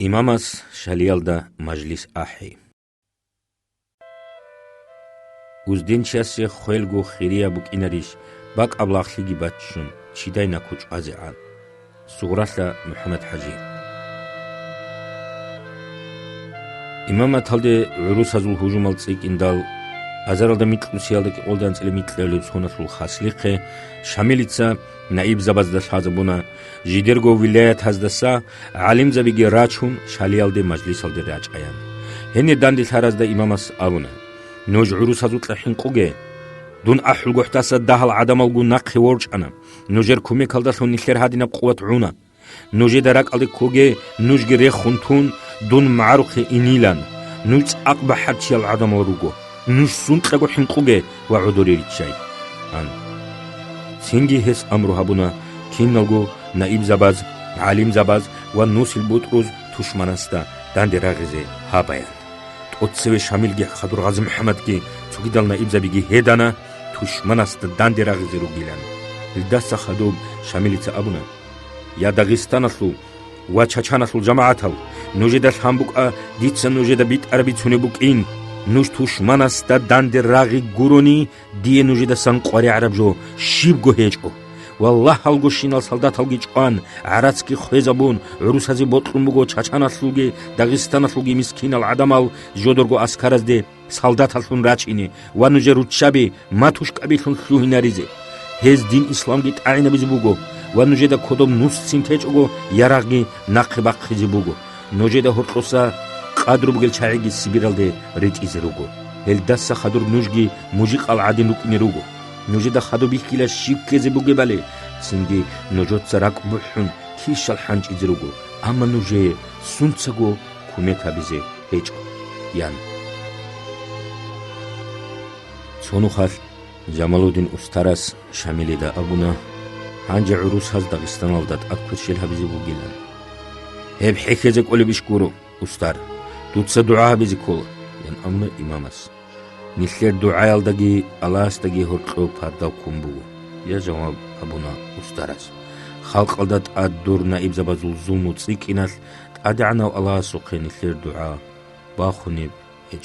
იმამას შალიალდა მაჯლის აჰი. უზდენჩასე ხველგო ხირია ბუკინარიშ ბაკაბლახლიგი ბაჩშუნ ჩიდაინა ქუჭაზე ან სუღრასა მუჰამად ჰაჯი. იმამა თალდე ვირუსაზულ ჰუჟუმალ წიკინდალ აზარალდა მიკლუსიალდა კი ყოლდან წელი მიკლელებს ხონასულ ხასლიხე შამილიცა ნაიბ ზაბაზდა შაზბუნა ჟიდერგო ვილაიათ ჰაზდასა ალიმზაბიგი რაჩუნ შალიალდე მაჯლისალდე რაჭაიან ჰენი დანდი თარაზდა იმამას აბუნა ნოჯ ვირუსაზულ ხინყუგე დუნ აჰლ გოჰტასა დაჰალ ადამალგუ ნაყი ვორჭანა ნოჯერ ქუმეკალდა სონი ხერჰადინა ყუვათ უნა ნოჯე დარაკალდე ქუგე ნუჯგე რეხუნთუნ დუნ მაარუხი ინილან ნუჯ აკბაჰარჩიალ ადამალრუგო نوش سنتلقو حنقوغي وعودوري ريتشاي ان سينجي هس امرو هابونا كينالغو نائب زباز عالم زباز ونوس البوتروز تشمانستا داندي راغزي هابايان تقوتسوي شاملغي خادور غازي محمدكي تسوكيدال نائب زبيغي هيدانا تشمانستا داندي راغزي روغيلان الداسا خادوب شامليتا ابونا يا داغستاناسلو وچاچاناسلو جماعاتال نوجيدا شامبوكا ديتسا نوجيدا بيت عربي تسونيبوكين نوش توشمانس دا داند راغي گوروني دي نوجي دا سنقوري عربجو شيبگو هيجو والله هلگو شينال سالدات هلگي چقان عراتسكي خويزابون عروسازي بوطلومبگو چاچاناسلوگي داغستاناسلوگي مسكينال عدمال جودرگو اسكارز دي سالدات هلسون راچيني ونوجي روچابي ماتوش قبيلون سلوهناريزي هز دين اسلامگي تعين بيزبوگو ونوجي دا كودوم نوس سينتيجوگو يراغي ناقباقخيزي بوگو نوجي دا هرطلوسا قادروبگل چايگي سيبيرالدي ريتيزي روگو هلداسا خادور نوجگي موجيقال عادي نوكني روگو نوجي دا خادو بيخيلا شيبكيزي بوگي بالي سنگي نوجوت سراك بوحون كيشال حانج إزي روگو اما نوجي سنتساگو كوميتا بيزي هيجو يان سونو خال جمالودين استاراس شاملي دا ابونا هانجي عروس هاز داغستانال دات اكوشيل هابيزي بوگيلان هب حكيزي قولي بيشكورو استار تутса дуаа бизи кол ян амна имамас нихлер дуаалдаги аластаги хорқо парда кумбу я жаваб абуна устарас халқалдат аддур наиб забазул зулму цикинал адана алла суқи нихлер дуаа бахуниб эч